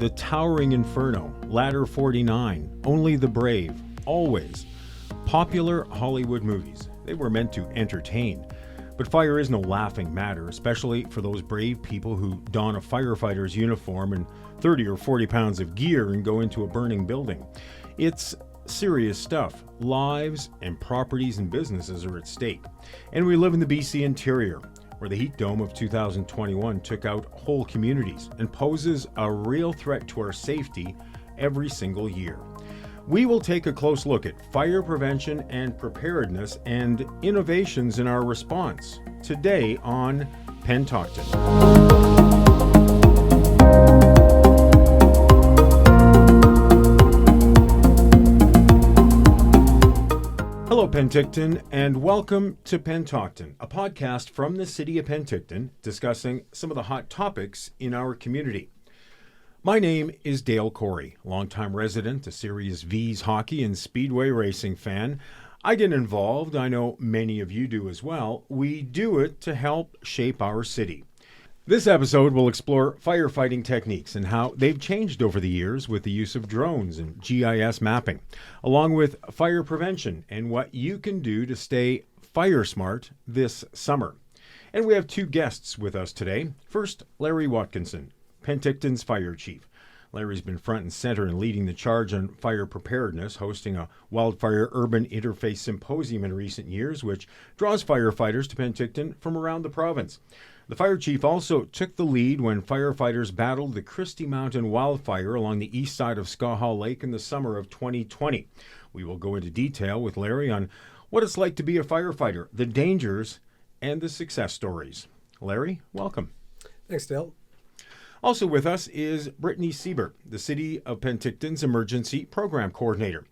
The Towering Inferno, Ladder 49, Only the Brave, Always. Popular Hollywood movies. They were meant to entertain. But fire is no laughing matter, especially for those brave people who don a firefighter's uniform and 30 or 40 pounds of gear and go into a burning building. It's serious stuff. Lives and properties and businesses are at stake. And we live in the BC interior, where the heat dome of 2021 took out whole communities and poses a real threat to our safety every single year. We will take a close look at fire prevention and preparedness and innovations in our response today on PenTALKton. Hello, PenTALKton, and welcome to PenTALKton, a podcast from the city of PenTALKton discussing some of the hot topics in our community. My name is Dale Corey, longtime resident, a Series V's hockey and speedway racing fan. I get involved, I know many of you do as well. We do it to help shape our city. This episode will explore firefighting techniques and how they've changed over the years with the use of drones and GIS mapping, along with fire prevention and what you can do to stay fire smart this summer. And we have two guests with us today. First, Larry Watkinson, PenTALKton's fire chief. Larry's been front and center in leading the charge on fire preparedness, hosting a wildfire urban interface symposium in recent years, which draws firefighters to PenTALKton from around the province. The fire chief also took the lead when firefighters battled the Christie Mountain wildfire along the east side of Skaha Lake in the summer of 2020. We will go into detail with Larry on what it's like to be a firefighter, the dangers, and the success stories. Larry, welcome. Thanks, Dale. Also with us is Brittany Siebert, the City of PenTALKton's Emergency Program Coordinator.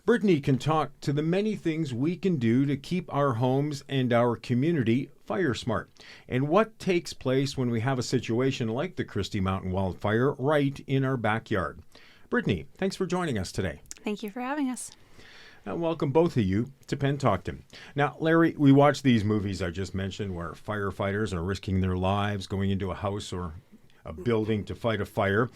Brittany can talk to the many things we can do to keep our homes and our community fire smart, and what takes place when we have a situation like the Christie Mountain wildfire right in our backyard. Brittany, thanks for joining us today. Thank you for having us. And welcome both of you to PenTALKton. Now, Larry, we watch these movies I just mentioned where firefighters are risking their lives going into a house or a building to fight a fire.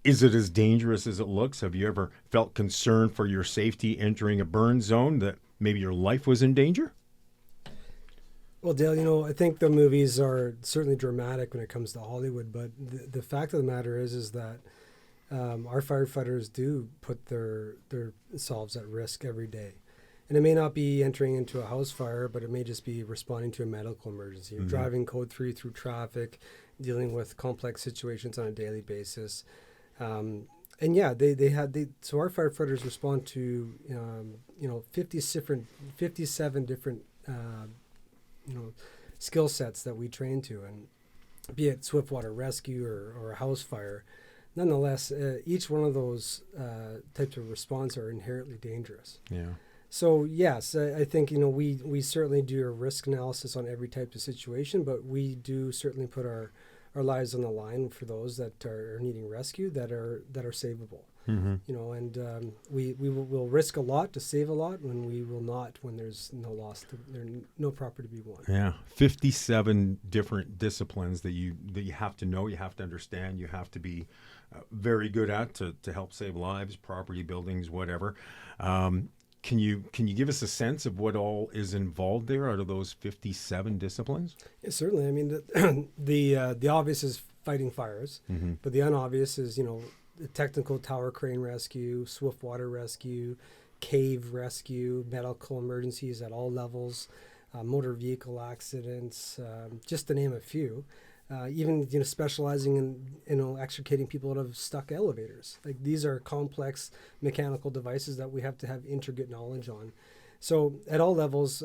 Is it as dangerous as it looks? Have you ever felt concern for your safety entering a burn zone, that maybe your life was in danger? Well, Dale, I think the movies are certainly dramatic when it comes to Hollywood, but the fact of the matter is that our firefighters do put their selves at risk every day. And it may not be entering into a house fire, but it may just be responding to a medical emergency, driving code 3 through traffic, dealing with complex situations on a daily basis. And yeah, so our firefighters respond to 57 different skill sets that we train to, and be it swift water rescue or a house fire. Nonetheless, each one of those types of response are inherently dangerous. Yeah. So yes, I think we certainly do a risk analysis on every type of situation, but we do certainly put our lives on the line for those that are needing rescue that are savable. And we will risk a lot to save a lot, when we will not when there's no loss, no property to be won. Yeah, 57 different disciplines that you have to know, you have to understand, you have to be very good at to help save lives, property, buildings, whatever. Can you give us a sense of what all is involved there out of those 57 disciplines? Yeah, certainly. I mean, the obvious is fighting fires, but the unobvious is the technical tower crane rescue, swift water rescue, cave rescue, medical emergencies at all levels, motor vehicle accidents, just to name a few. Even specializing in extricating people out of stuck elevators. Like, these are complex mechanical devices that we have to have intricate knowledge on. So at all levels,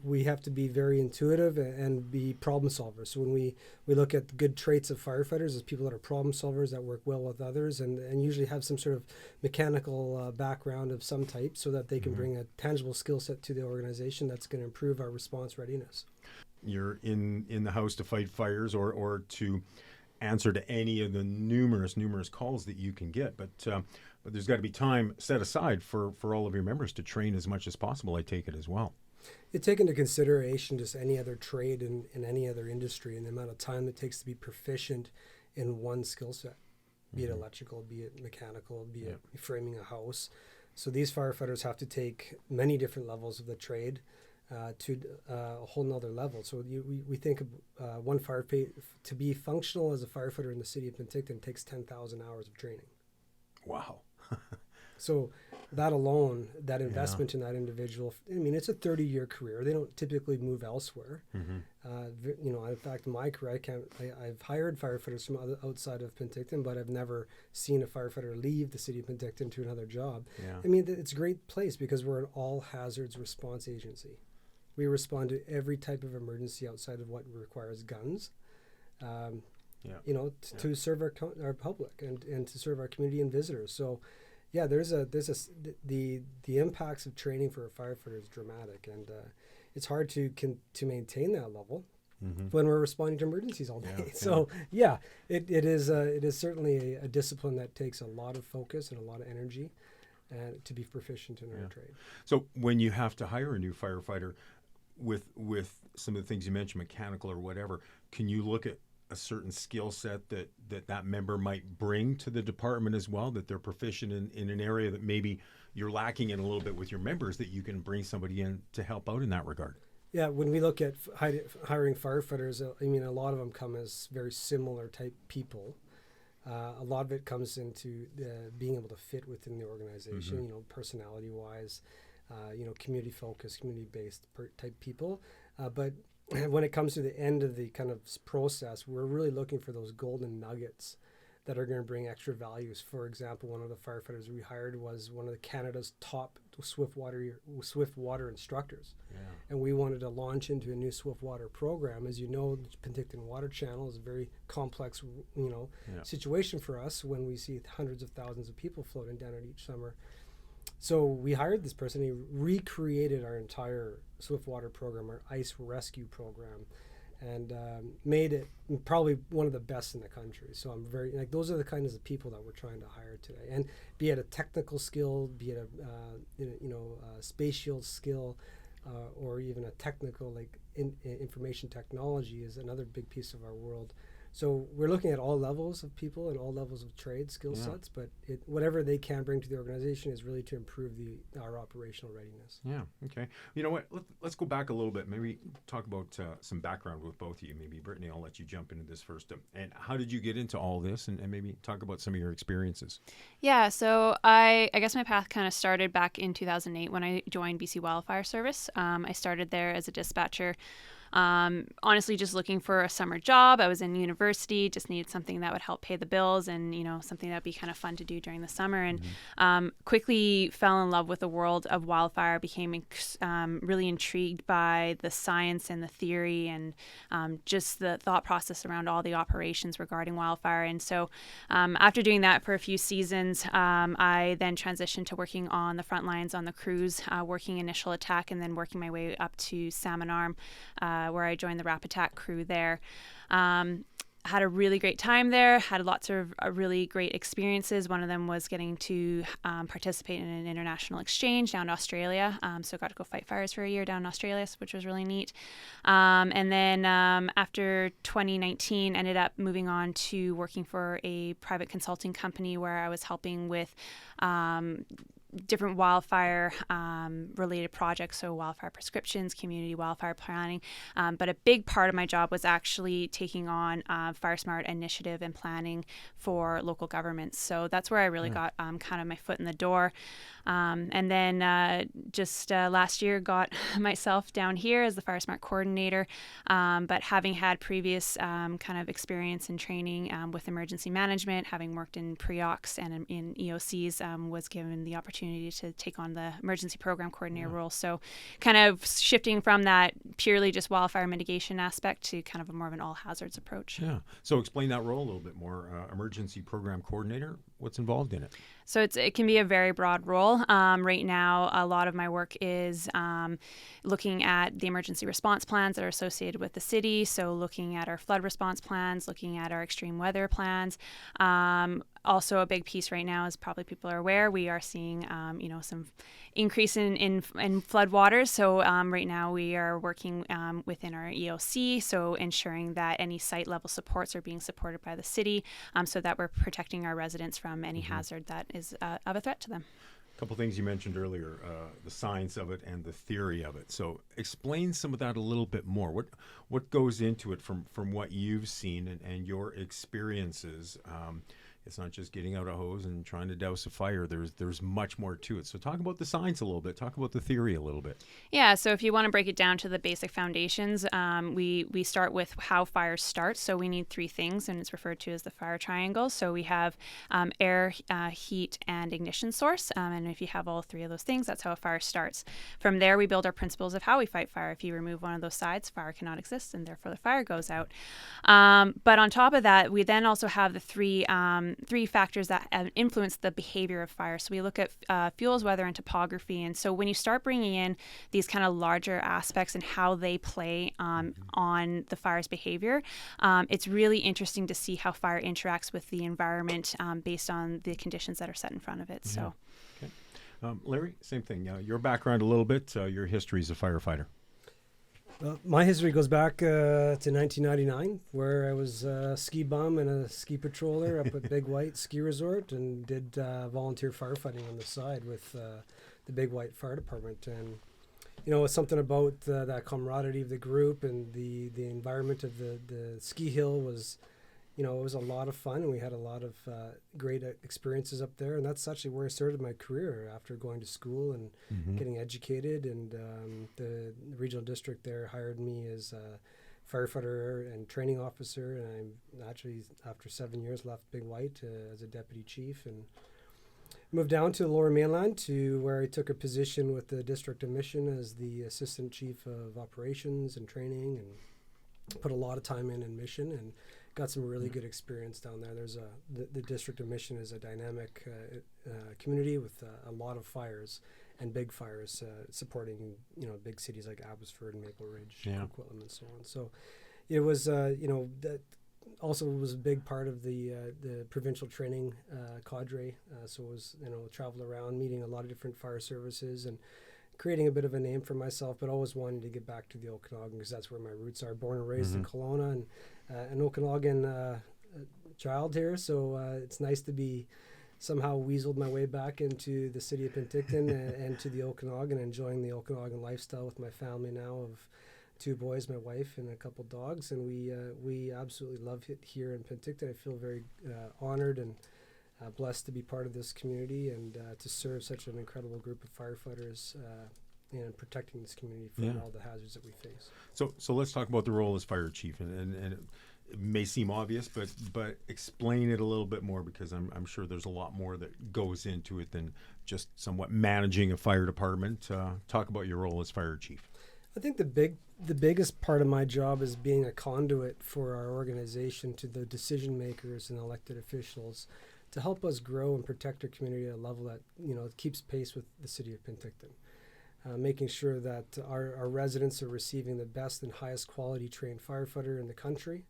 we have to be very intuitive and be problem solvers. So when we look at the good traits of firefighters as people that are problem solvers, that work well with others, and usually have some sort of mechanical background of some type, so that they can bring a tangible skill set to the organization that's going to improve our response readiness. You're in the house to fight fires or to answer to any of the numerous calls that you can get. But there's got to be time set aside for all of your members to train as much as possible, I take it, as well. You take into consideration just any other trade in any other industry, and the amount of time it takes to be proficient in one skill set. be it electrical, be it mechanical, be it framing a house. So these firefighters have to take many different levels of the trade to a whole nother level. So we think of one firefighter to be functional as a firefighter in the city of Penticton takes 10,000 hours of training. Wow. So that alone, that investment in that individual, I mean, it's a 30-year career. They don't typically move elsewhere. In fact, in my career, I've hired firefighters from outside of Penticton, but I've never seen a firefighter leave the city of Penticton to another job. Yeah. I mean, it's a great place because we're an all hazards response agency. We respond to every type of emergency outside of what requires guns. To serve our public and to serve our community and visitors. So, yeah, the impacts of training for a firefighter is dramatic, and it's hard to maintain that level when we're responding to emergencies all day. So, it is certainly a discipline that takes a lot of focus and a lot of energy, and to be proficient in our trade. So, when you have to hire a new firefighter, with some of the things you mentioned, mechanical or whatever, can you look at a certain skill set that member might bring to the department as well, that they're proficient in an area that maybe you're lacking in a little bit with your members, that you can bring somebody in to help out in that regard? Yeah, when we look at hiring firefighters, I mean, a lot of them come as very similar type people. A lot of it comes into being able to fit within the organization, personality-wise, community focused, community-based type people. But when it comes to the end of the kind of process, we're really looking for those golden nuggets that are going to bring extra values. For example, one of the firefighters we hired was one of Canada's top swift water instructors. Yeah. And we wanted to launch into a new swift water program. As you know, the Penticton Water Channel is a very complex, situation for us when we see hundreds of thousands of people floating down it each summer. So we hired this person. He recreated our entire swift water program, our ice rescue program, and made it probably one of the best in the country. So I'm very those are the kinds of people that we're trying to hire today. And be it a technical skill, be it a spatial skill, or even a technical information technology is another big piece of our world. So we're looking at all levels of people and all levels of trade skill sets, but whatever they can bring to the organization is really to improve our operational readiness. Yeah, okay. You know what, let's go back a little bit. Maybe talk about some background with both of you. Maybe Brittany, I'll let you jump into this first. And how did you get into all this, and maybe talk about some of your experiences? Yeah, so I guess my path kind of started back in 2008 when I joined BC Wildfire Service. I started there as a dispatcher. Honestly, just looking for a summer job. I was in university, just needed something that would help pay the bills and, something that would be kind of fun to do during the summer. And quickly fell in love with the world of wildfire, became really intrigued by the science and the theory and just the thought process around all the operations regarding wildfire. And so after doing that for a few seasons, I then transitioned to working on the front lines on the crews, working initial attack and then working my way up to Salmon Arm, where I joined the RAP Attack crew there. Had a really great time there, had lots of really great experiences. One of them was getting to participate in an international exchange down to Australia. So got to go fight fires for a year down in Australia, which was really neat. And then after 2019, ended up moving on to working for a private consulting company where I was helping with different wildfire related projects, so wildfire prescriptions, community wildfire planning. But a big part of my job was actually taking on Fire Smart initiative and planning for local governments. So that's where I really got kind of my foot in the door. And then just last year got myself down here as the Fire Smart coordinator. But having had previous kind of experience and training with emergency management, having worked in pre-ocs and in EOCs, was given the opportunity to take on the emergency program coordinator role. So kind of shifting from that purely just wildfire mitigation aspect to kind of a more of an all hazards approach. Yeah. So explain that role a little bit more. Emergency program coordinator, what's involved in it? So it can be a very broad role. Right now, a lot of my work is looking at the emergency response plans that are associated with the city. So looking at our flood response plans, looking at our extreme weather plans. Also, a big piece right now, as probably people are aware, we are seeing some increase in flood waters. So right now we are working within our EOC, so ensuring that any site level supports are being supported by the city, so that we're protecting our residents from any hazard that is of a threat to them. A couple things you mentioned earlier, the science of it and the theory of it. So explain some of that a little bit more. What goes into it from what you've seen and your experiences? It's not just getting out a hose and trying to douse a fire. There's much more to it. So talk about the science a little bit. Talk about the theory a little bit. Yeah, so if you want to break it down to the basic foundations, we start with how fires start. So we need three things, and it's referred to as the fire triangle. So we have air, heat, and ignition source. And if you have all three of those things, that's how a fire starts. From there, we build our principles of how we fight fire. If you remove one of those sides, fire cannot exist, and therefore the fire goes out. But on top of that, we then also have the three factors that influence the behavior of fire. So we look at fuels, weather, and topography. And so when you start bringing in these kind of larger aspects and how they play on the fire's behavior, it's really interesting to see how fire interacts with the environment based on the conditions that are set in front of it. Yeah. So, okay. Larry, same thing. Your background a little bit. Your history as a firefighter. Well, my history goes back to 1999, where I was a ski bum and a ski patroller up at Big White Ski Resort, and did volunteer firefighting on the side with the Big White Fire Department. And it's something about that camaraderie of the group and the environment of the ski hill was, it was a lot of fun, and we had a lot of great experiences up there. And that's actually where I started my career after going to school and getting educated. And the regional district there hired me as a firefighter and training officer. And I actually, after 7 years, left Big White as a deputy chief and moved down to the Lower Mainland, to where I took a position with the District of Mission as the assistant chief of operations and training, and put a lot of time in Mission and got some really good experience down there. There's the District of Mission is a dynamic community with a lot of fires and big fires, supporting big cities like Abbotsford and Maple Ridge, Coquitlam, and so on. So it was that also was a big part of the provincial training cadre. So it was travel around, meeting a lot of different fire services and creating a bit of a name for myself, but always wanting to get back to the Okanagan because that's where my roots are. Born and raised in Kelowna, and an Okanagan child here, so it's nice to be somehow weaseled my way back into the city of Penticton and to the Okanagan, enjoying the Okanagan lifestyle with my family now of 2 boys, my wife, and a couple dogs, and we absolutely love it here in Penticton. I feel very honored and blessed to be part of this community and to serve such an incredible group of firefighters and protecting this community from all the hazards that we face. So let's talk about the role as fire chief, and it may seem obvious, but explain it a little bit more, because I'm sure there's a lot more that goes into it than just somewhat managing a fire department. Talk about your role as fire chief. I think the biggest part of my job is being a conduit for our organization to the decision makers and elected officials to help us grow and protect our community at a level that keeps pace with the city of Penticton. Making sure that our residents are receiving the best and highest quality trained firefighter in the country,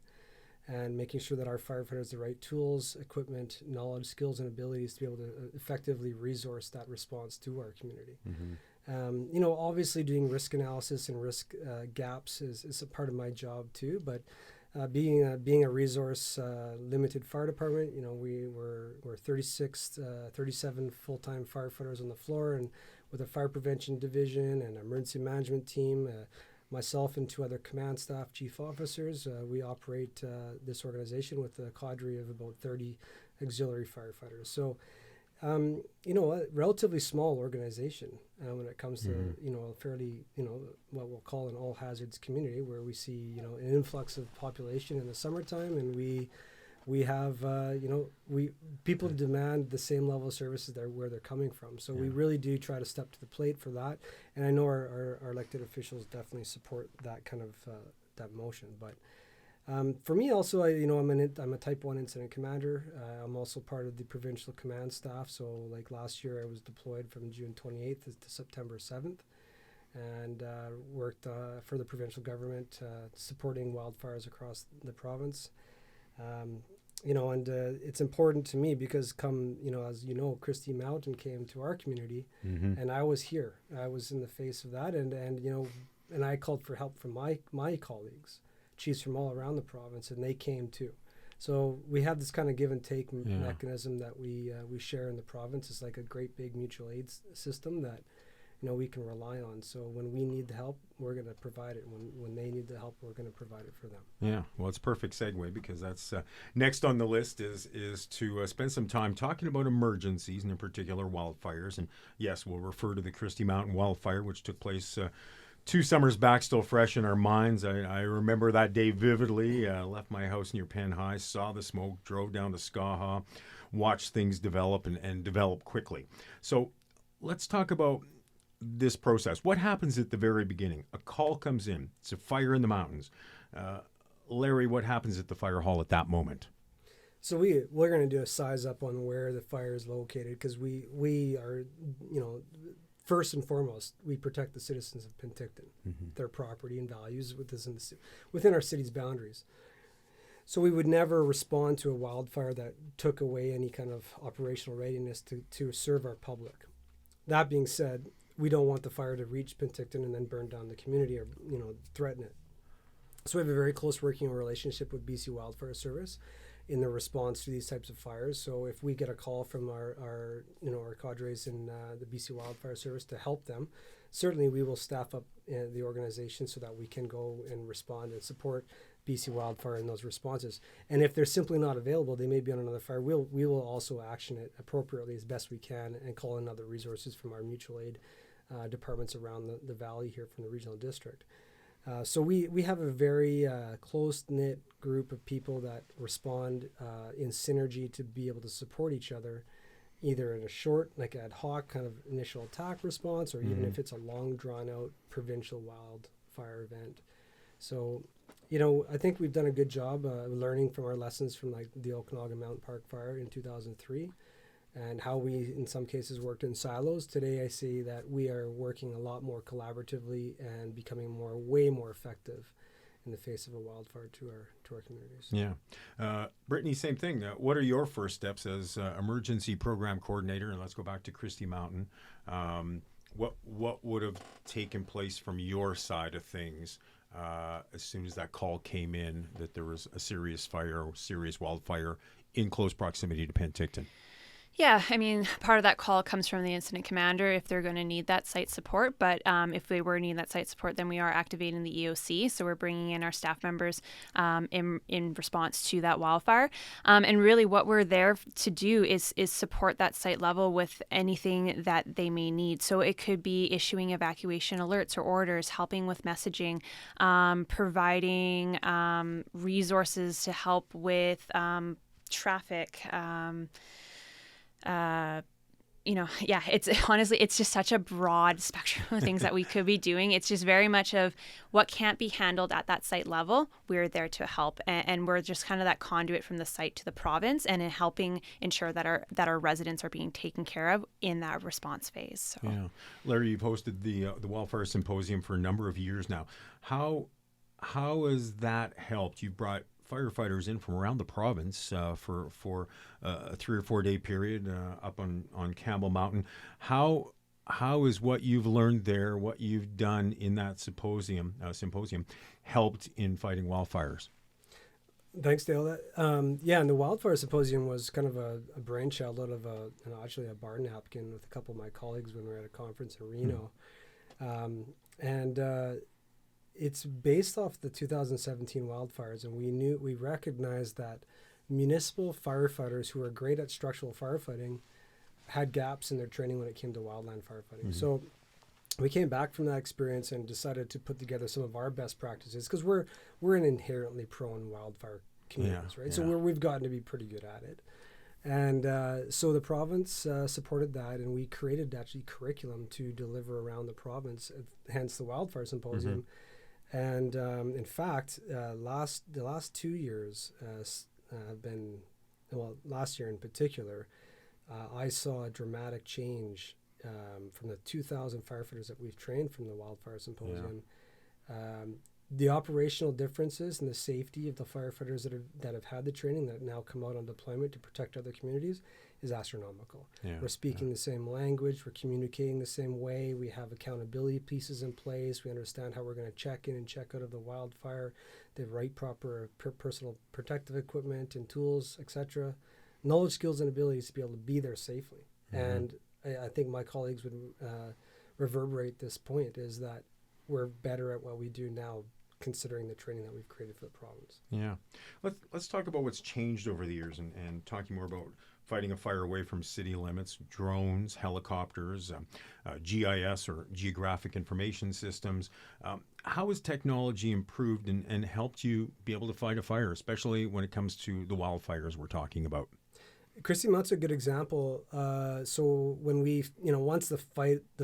and making sure that our firefighters have the right tools, equipment, knowledge, skills, and abilities to be able to effectively resource that response to our community. Obviously doing risk analysis and risk gaps is a part of my job too, but being a resource limited fire department, we're 37 full-time firefighters on the floor, and with a fire prevention division and emergency management team, myself and 2 other command staff chief officers, we operate this organization with a cadre of about 30 auxiliary firefighters. So a relatively small organization when it comes to a fairly what we'll call an all hazards community, where we see an influx of population in the summertime, and we have people demand the same level of services where they're coming from. So we really do try to step to the plate for that, and I know our elected officials definitely support that kind of that motion. But For me, also, I'm a Type 1 incident commander. I'm also part of the provincial command staff. So, like last year, I was deployed from June 28th to September 7th, and worked for the provincial government, supporting wildfires across the province. It's important to me because as you know, Christie Mountain came to our community, and I was here. I was in the face of that, and I called for help from my colleagues, chiefs from all around the province, and they came too. So we have this kind of give and take mechanism that we share in the province. It's like a great big mutual aid system that we can rely on. So when we need the help, we're going to provide it. When they need the help, we're going to provide it for them. Yeah, well, it's a perfect segue because that's next on the list is to spend some time talking about emergencies and in particular wildfires. And yes, we'll refer to the Christie Mountain wildfire, which took place 2 summers back, still fresh in our minds. I remember that day vividly. Left my house near Penn High, saw the smoke, drove down to Skaha, watched things develop and develop quickly. So let's talk about this process. What happens at the very beginning? A call comes in. It's a fire in the mountains. Larry, what happens at the fire hall at that moment? So we're going to do a size up on where the fire is located because we are, first and foremost, we protect the citizens of PenTALKton, their property and values within our city's boundaries. So we would never respond to a wildfire that took away any kind of operational readiness to serve our public. That being said, we don't want the fire to reach PenTALKton and then burn down the community or threaten it. So we have a very close working relationship with BC Wildfire Service in the response to these types of fires. So if we get a call from our cadres in the BC Wildfire Service to help them, certainly we will staff up the organization so that we can go and respond and support BC Wildfire in those responses. And if they're simply not available, they may be on another fire. We will also action it appropriately as best we can and call in other resources from our mutual aid departments around the valley here from the regional district. So we have a very close-knit group of people that respond in synergy to be able to support each other, either in a short, like ad hoc kind of initial attack response, or even if it's a long, drawn-out provincial wildfire event. So, I think we've done a good job learning from our lessons from like the Okanagan Mountain Park fire in 2003 and how we, in some cases, worked in silos. Today, I see that we are working a lot more collaboratively and becoming way more effective in the face of a wildfire to our communities. Yeah. Brittany, same thing. What are your first steps as emergency program coordinator? And let's go back to Christie Mountain. What would have taken place from your side of things as soon as that call came in that there was a serious fire or serious wildfire in close proximity to PenTALKton? Yeah, I mean, part of that call comes from the incident commander if they're going to need that site support. But if they were needing that site support, then we are activating the EOC. So we're bringing in our staff members in response to that wildfire. And really what we're there to do is support that site level with anything that they may need. So it could be issuing evacuation alerts or orders, helping with messaging, providing resources to help with traffic, it's honestly, it's just such a broad spectrum of things that we could be doing. It's just very much of what can't be handled at that site level. We're there to help. And we're just kind of that conduit from the site to the province and in helping ensure that our residents are being taken care of in that response phase. So. Yeah. Larry, you've hosted the Wildfire Symposium for a number of years now. How has that helped? You've brought firefighters in from around the province for a 3 or 4 day period up on Campbell Mountain. How is what you've learned there, what you've done in that symposium helped in fighting wildfires? Thanks, Dale. And the Wildfire Symposium was kind of a brainchild out of actually a bar napkin with a couple of my colleagues when we were at a conference in Reno. It's based off the 2017 wildfires, and we recognized that municipal firefighters who are great at structural firefighting had gaps in their training when it came to wildland firefighting. So we came back from that experience and decided to put together some of our best practices because we're an inherently prone wildfire communities, right? Yeah. So we've gotten to be pretty good at it. And so the province supported that, and we created actually curriculum to deliver around the province, hence the Wildfire Symposium. And in fact, the last 2 years have been, well, last year in particular, I saw a dramatic change from the 2,000 firefighters that we've trained from the Wildfire Symposium. The operational differences and the safety of the firefighters that have had the training that now come out on deployment to protect other communities is astronomical. We're speaking the same language, we're communicating the same way, we have accountability pieces in place, we understand how we're going to check in and check out of the wildfire, the right proper personal protective equipment and tools, etc. Knowledge, skills, and abilities to be able to be there safely. And I think my colleagues would reverberate this point, is that we're better at what we do now, considering the training that we've created for the province. Yeah. Let's talk about what's changed over the years and talking more about fighting a fire away from city limits, drones, helicopters, GIS or geographic information systems. How has technology improved and helped you be able to fight a fire, especially when it comes to the wildfires we're talking about? Christy Mount's a good example. So when we, once the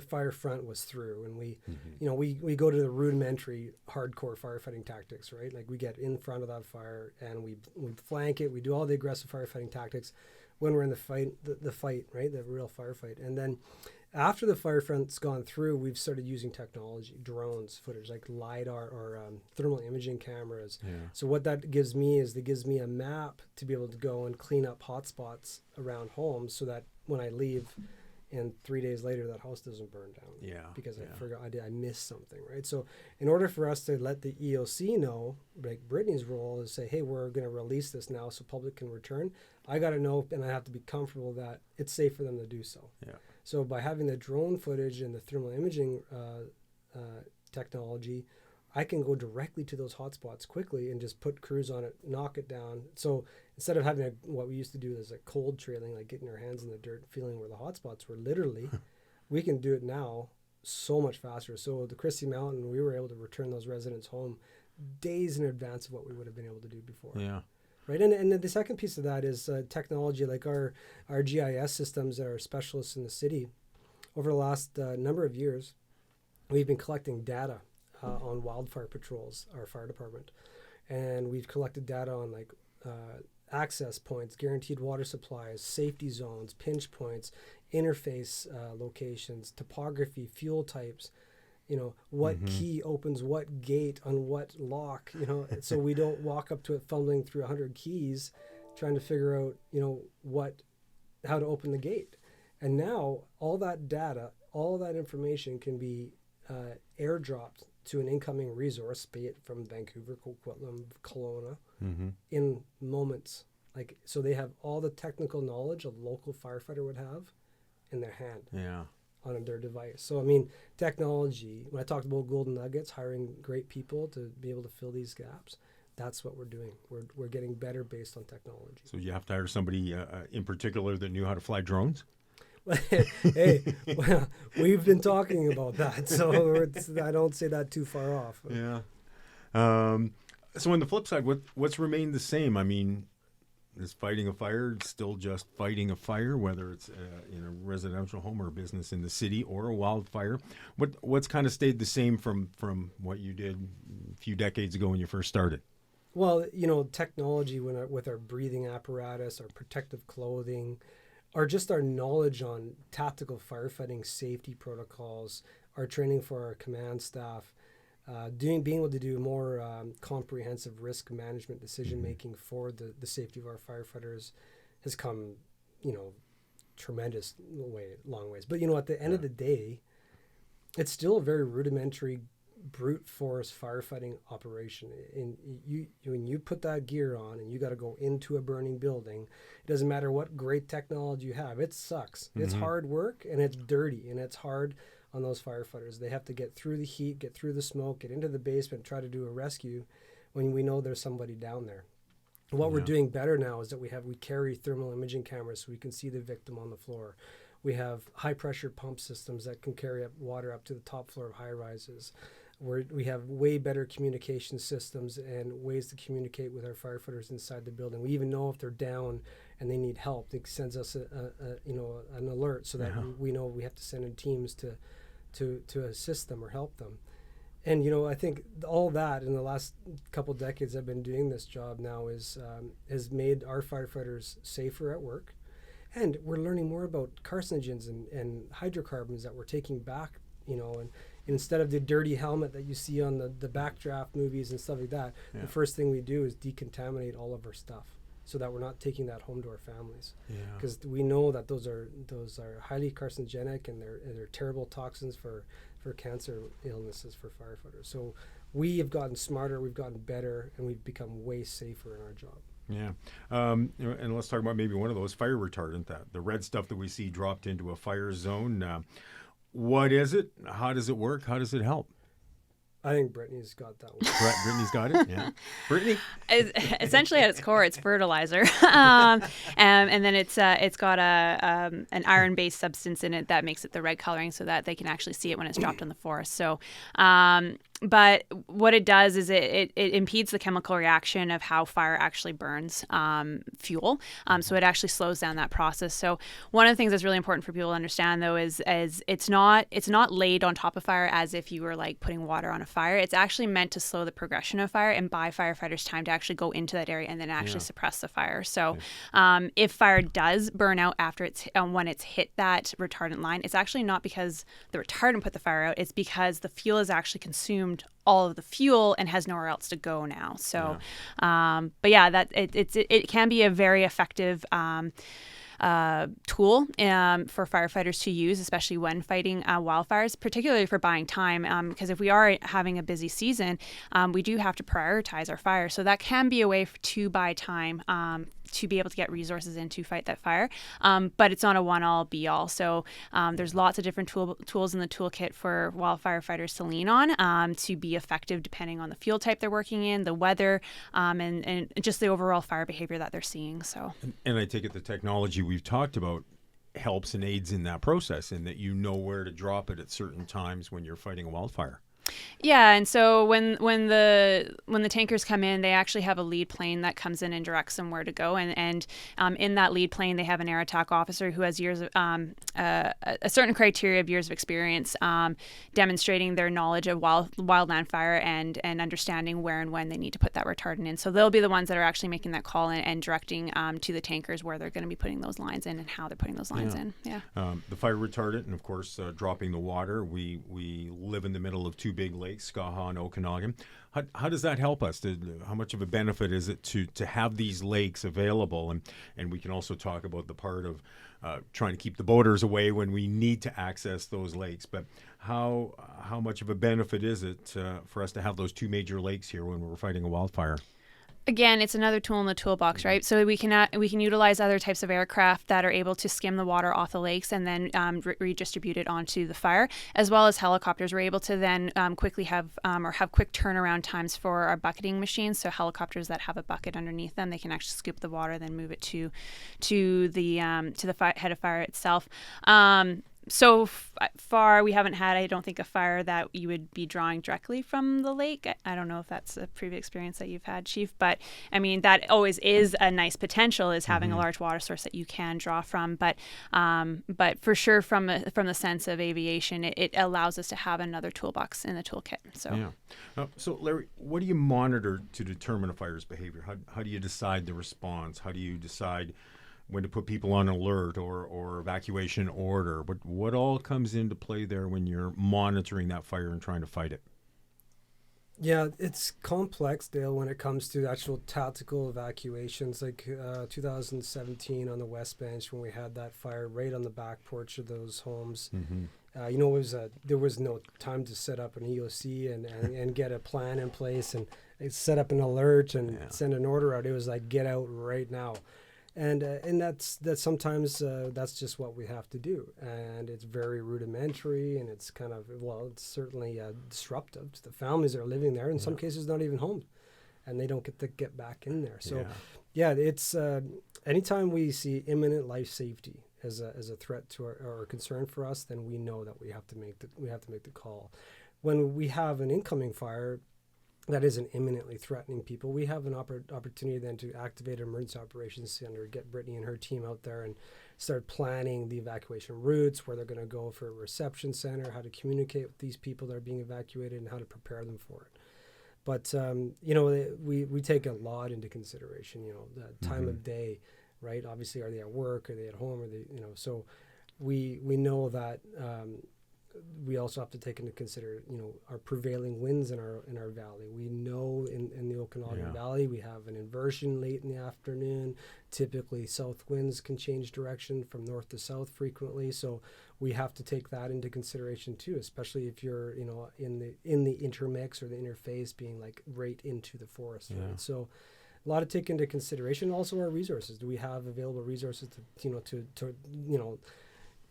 fire front was through, and we go to the rudimentary, hardcore firefighting tactics, right? Like we get in front of that fire and we flank it. We do all the aggressive firefighting tactics when we're in the fight, right? The real firefight. And then after the fire front's gone through, we've started using technology, drones, footage like LiDAR or thermal imaging cameras. So what that gives me is a map to be able to go and clean up hotspots around homes, so that when I leave and 3 days later that house doesn't burn down. Because I forgot, I missed something, right? So in order for us to let the EOC know, like Brittany's role is say, hey, we're going to release this now so public can return. I got to know, and I have to be comfortable that it's safe for them to do so. So by having the drone footage and the thermal imaging technology, I can go directly to those hotspots quickly and just put crews on it, knock it down. So instead of having what we used to do is like cold trailing, like getting our hands in the dirt, feeling where the hotspots were, literally, we can do it now so much faster. So the Christie Mountain, we were able to return those residents home days in advance of what we would have been able to do before. Right, and the second piece of that is technology, like our GIS systems that are specialists in the city. Over the last number of years, we've been collecting data on wildfire patrols, our fire department, and we've collected data on like access points, guaranteed water supplies, safety zones, pinch points, interface locations, topography, fuel types. What key opens what gate on what lock, so we don't walk up to it fumbling through 100 keys trying to figure out, how to open the gate. And now all that data, all that information can be airdropped to an incoming resource, be it from Vancouver, Coquitlam, Kelowna, in moments. Like, so they have all the technical knowledge a local firefighter would have in their hand. On their device. So, I mean, technology, when I talked about golden nuggets, hiring great people to be able to fill these gaps, that's what we're doing. We're getting better based on technology. So you have to hire somebody in particular that knew how to fly drones? Hey, well, we've been talking about that, so I don't say that too far off. So on the flip side, what's remained the same? I mean, is fighting a fire still just fighting a fire, whether it's in a residential home or a business in the city or a wildfire? What's kind of stayed the same from what you did a few decades ago when you first started? Well, technology with our breathing apparatus, our protective clothing, or just our knowledge on tactical firefighting safety protocols, our training for our command staff, being able to do more comprehensive risk management decision making for the safety of our firefighters has come, long ways. But at the end of the day, it's still a very rudimentary brute force firefighting operation. And when you put that gear on and you got to go into a burning building, it doesn't matter what great technology you have. It sucks. It's hard work and it's dirty and it's hard on those firefighters. They have to get through the heat, get through the smoke, get into the basement, try to do a rescue when we know there's somebody down there. What we're doing better now is that we carry thermal imaging cameras so we can see the victim on the floor. We have high pressure pump systems that can carry up water up to the top floor of high rises. We have way better communication systems and ways to communicate with our firefighters inside the building. We even know if they're down and they need help. It sends us an alert so that we know we have to send in teams to assist them or help them. And I think all that in the last couple decades I've been doing this job now has made our firefighters safer at work, and we're learning more about carcinogens and hydrocarbons that we're taking back. And instead of the dirty helmet that you see on the backdraft movies and stuff like that, the first thing we do is decontaminate all of our stuff so that we're not taking that home to our families. Because we know that those are highly carcinogenic, and they're terrible toxins for cancer illnesses for firefighters. So we have gotten smarter, we've gotten better, and we've become way safer in our job. Yeah. And let's talk about maybe one of those, fire retardant, the red stuff that we see dropped into a fire zone. What is it? How does it work? How does it help? I think Brittany's got that one. Brittany's got it, yeah. Brittany? Essentially, at its core, it's fertilizer, and then it's got an iron-based substance in it that makes it the red coloring, so that they can actually see it when it's dropped in the forest. So, but what it does is it impedes the chemical reaction of how fire actually burns fuel. So it actually slows down that process. So one of the things that's really important for people to understand, though, is it's not laid on top of fire as if you were like putting water on a fire. It's actually meant to slow the progression of fire and buy firefighters time to actually go into that area and then actually suppress the fire. So if fire does burn out after when it's hit that retardant line, it's actually not because the retardant put the fire out. It's because the fuel is actually consumed all of the fuel and has nowhere else to go now. So, but yeah, that it can be a very effective tool for firefighters to use, especially when fighting wildfires, particularly for buying time. Because if we are having a busy season, we do have to prioritize our fire. So that can be a way to buy time to be able to get resources in to fight that fire. But it's not a one-all, be-all. So there's lots of different tools in the toolkit for wildfire fighters to lean on to be effective depending on the fuel type they're working in, the weather, and just the overall fire behavior that they're seeing. So. And I take it the technology we've talked about helps and aids in that process, and that you know where to drop it at certain times when you're fighting a wildfire. Yeah, and so when the tankers come in, they actually have a lead plane that comes in and directs them where to go, and in that lead plane they have an air attack officer who has years of a certain criteria of years of experience, demonstrating their knowledge of wildland fire and understanding where and when they need to put that retardant in. So they'll be the ones that are actually making that call and directing to the tankers where they're going to be putting those lines in and how they're putting those lines in. Yeah. The fire retardant, and of course dropping the water. We live in the middle of two big lakes, Skaha and Okanagan. How does that help us? How much of a benefit is it to have these lakes available? And we can also talk about the part of trying to keep the boaters away when we need to access those lakes. But how much of a benefit is it for us to have those two major lakes here when we're fighting a wildfire? Again, it's another tool in the toolbox, right? So we can utilize other types of aircraft that are able to skim the water off the lakes and then redistribute it onto the fire, as well as helicopters. We're able to then quickly have quick turnaround times for our bucketing machines. So helicopters that have a bucket underneath them, they can actually scoop the water, then move it to the head of fire itself. So far, we haven't had, I don't think, a fire that you would be drawing directly from the lake. I don't know if that's a previous experience that you've had, Chief, but I mean, that always is a nice potential, is having a large water source that you can draw from. But for sure, from the sense of aviation, it allows us to have another toolbox in the toolkit. So, yeah. So Larry, what do you monitor to determine a fire's behavior? How do you decide the response? How do you decide when to put people on alert or evacuation order? What all comes into play there when you're monitoring that fire and trying to fight it? Yeah, it's complex, Dale, when it comes to actual tactical evacuations. Like 2017 on the West Bench, when we had that fire right on the back porch of those homes. There was no time to set up an EOC and get a plan in place and set up an alert and send an order out. It was like, get out right now. And that's sometimes that's just what we have to do, and it's very rudimentary, and it's kind of, it's certainly disruptive to the families that are living there. In some cases, not even home, and they don't get back in there. So, it's anytime we see imminent life safety as a threat to or a concern for us, then we know that we have to make the call. When we have an incoming fire that isn't imminently threatening people, we have an opportunity then to activate an emergency operations center, get Brittany and her team out there and start planning the evacuation routes, where they're going to go for a reception center, how to communicate with these people that are being evacuated, and how to prepare them for it. But we take a lot into consideration. The time of day, right? Obviously, are they at work? Are they at home? Are they So we know that we also have to take into consider our prevailing winds in our valley. We know in the Okanagan Valley we have an inversion late in the afternoon. Typically, south winds can change direction from north to south frequently. So we have to take that into consideration too, especially if you're in the intermix or the interface, being like right into the forest. Yeah. Right? So a lot to take into consideration. Also, our resources. Do we have available resources to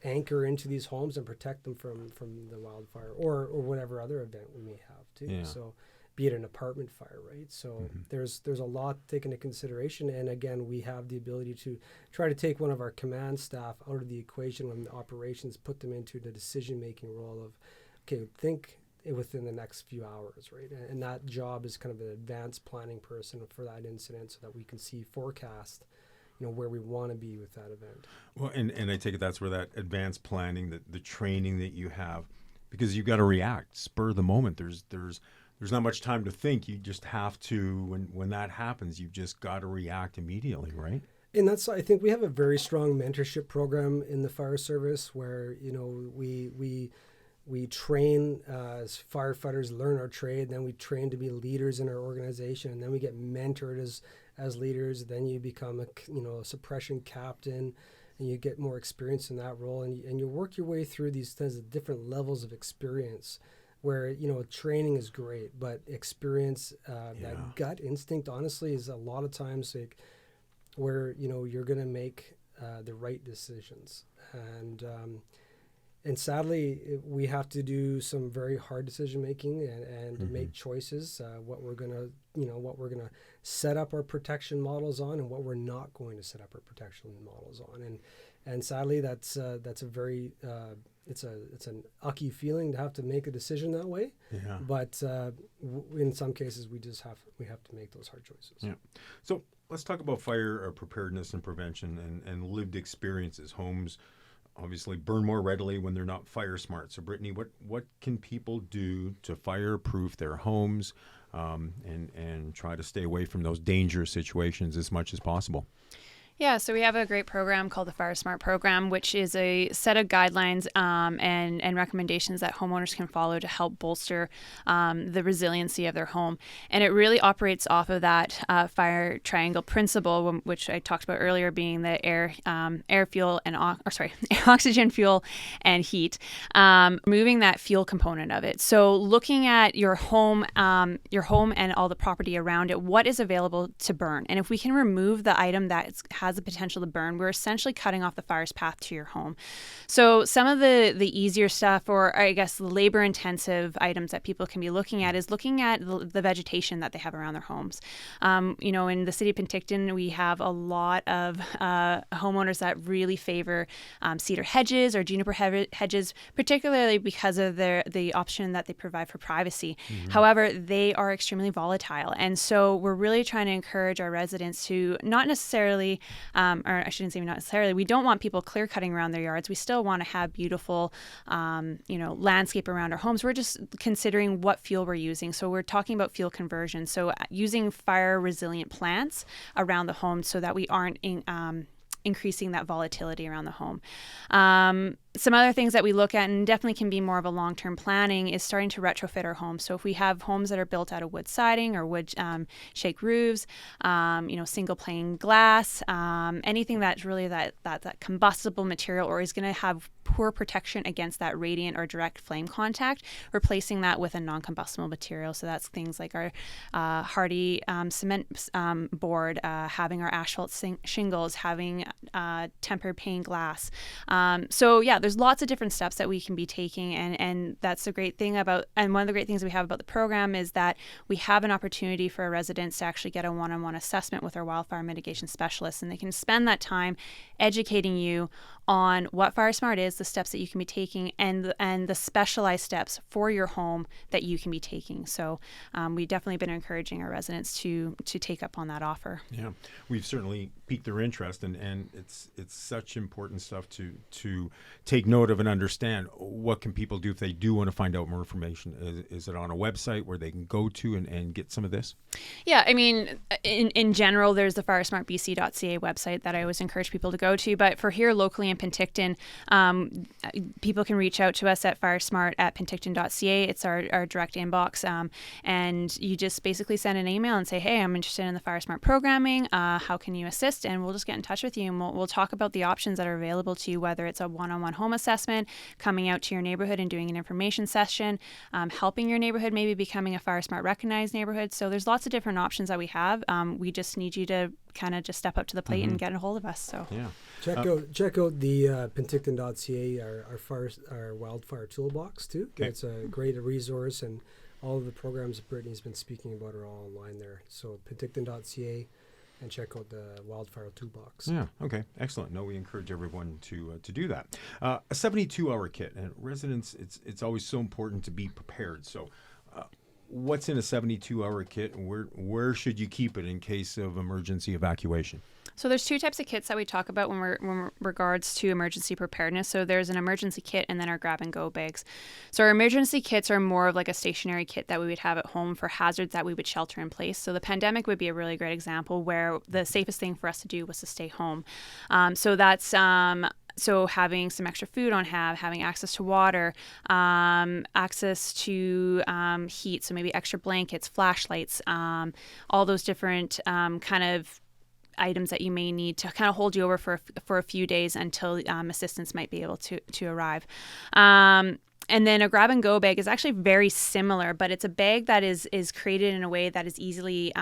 anchor into these homes and protect them from the wildfire or whatever other event we may have too. Yeah. So be it an apartment fire, right? So there's a lot to take into consideration. And again, we have the ability to try to take one of our command staff out of the equation when the operations, put them into the decision-making role of, okay, think within the next few hours, right? And that job is kind of an advanced planning person for that incident so that we can see forecast where we want to be with that event. Well, and I take it that's where that advanced planning, the training that you have, because you've got to react, spur of the moment. There's not much time to think. You just have to, when that happens, you've just got to react immediately, right? And I think we have a very strong mentorship program in the fire service where, we train as firefighters, learn our trade, then we train to be leaders in our organization, and then we get mentored as leaders. Then you become a suppression captain, and you get more experience in that role, and you work your way through these different levels of experience where training is great, but experience, that gut instinct, honestly, is a lot of times like where you're going to make the right decisions. And sadly, we have to do some very hard decision making and make choices. What we're gonna set up our protection models on, and what we're not going to set up our protection models on. And sadly, that's a very it's an ucky feeling to have to make a decision that way. Yeah. But in some cases, we have to make those hard choices. Yeah. So let's talk about fire preparedness and prevention and lived experiences. Homes obviously burn more readily when they're not fire smart. So Brittany, what can people do to fireproof their homes and try to stay away from those dangerous situations as much as possible? Yeah, so we have a great program called the Fire Smart Program, which is a set of guidelines and recommendations that homeowners can follow to help bolster the resiliency of their home. And it really operates off of that fire triangle principle, which I talked about earlier, being the air, fuel, and oxygen, fuel, and heat. Moving that fuel component of it. So looking at your home and all the property around it, what is available to burn, and if we can remove the item that has the potential to burn, we're essentially cutting off the fire's path to your home. So some of the easier stuff, or I guess the labor intensive items that people can be looking at, is looking at the vegetation that they have around their homes. In the city of PenTALKton, we have a lot of homeowners that really favor cedar hedges or juniper hedges, particularly because of the option that they provide for privacy. Mm-hmm. However, they are extremely volatile. And so we're really trying to encourage our residents to not necessarily or I shouldn't say not necessarily, we don't want people clear cutting around their yards. We still want to have beautiful, landscape around our homes. We're just considering what fuel we're using. So we're talking about fuel conversion. So using fire resilient plants around the home so that we aren't increasing that volatility around the home. Some other things that we look at, and definitely can be more of a long-term planning, is starting to retrofit our homes. So if we have homes that are built out of wood siding or wood shake roofs, single pane glass, anything that's really that combustible material or is going to have poor protection against that radiant or direct flame contact, replacing that with a non-combustible material. So that's things like our hardy cement board, having our asphalt shingles, having tempered pane glass. There's lots of different steps that we can be taking, and that's the great thing about, and one of the great things we have about the program is that we have an opportunity for our residents to actually get a one-on-one assessment with our wildfire mitigation specialists, and they can spend that time educating you on what FireSmart is, the steps that you can be taking, and the specialized steps for your home that you can be taking. So we've definitely been encouraging our residents to take up on that offer. Yeah, we've certainly piqued their interest, and it's such important stuff to take note of and understand. What can people do if they do want to find out more information? Is it on a website where they can go to and get some of this? Yeah, I mean, in general, there's the firesmartbc.ca website that I always encourage people to go to. But for here locally in Penticton, people can reach out to us at firesmart@penticton.ca. It's our direct inbox. And you just basically send an email and say, hey, I'm interested in the FireSmart programming. How can you assist? And we'll just get in touch with you, and we'll talk about the options that are available to you, whether it's a one-on-one home assessment, coming out to your neighborhood and doing an information session, helping your neighborhood maybe becoming a FireSmart recognized neighborhood. So there's lots of different options that we have. We just need you to kind of just step up to the plate and get a hold of us. So yeah, check out the PenTALKton.ca, our wildfire toolbox too. Okay. It's a great resource, and all of the programs that Brittany's been speaking about are all online there. So PenTALKton.ca, and check out the wildfire toolbox. Yeah. Okay. Excellent. No, we encourage everyone to do that. A 72-hour kit, and residents, it's always so important to be prepared. So, what's in a 72-hour kit, and where should you keep it in case of emergency evacuation? So there's two types of kits that we talk about when we're regards to emergency preparedness. So there's an emergency kit and then our grab and go bags. So our emergency kits are more of like a stationary kit that we would have at home for hazards that we would shelter in place. So the pandemic would be a really great example where the safest thing for us to do was to stay home. So that's so having some extra food on hand, having access to water, access to heat, so maybe extra blankets, flashlights, all those different kind of items that you may need to kind of hold you over for a few days until assistance might be able to arrive. And then a grab and go bag is actually very similar, but it's a bag that is created in a way that is easily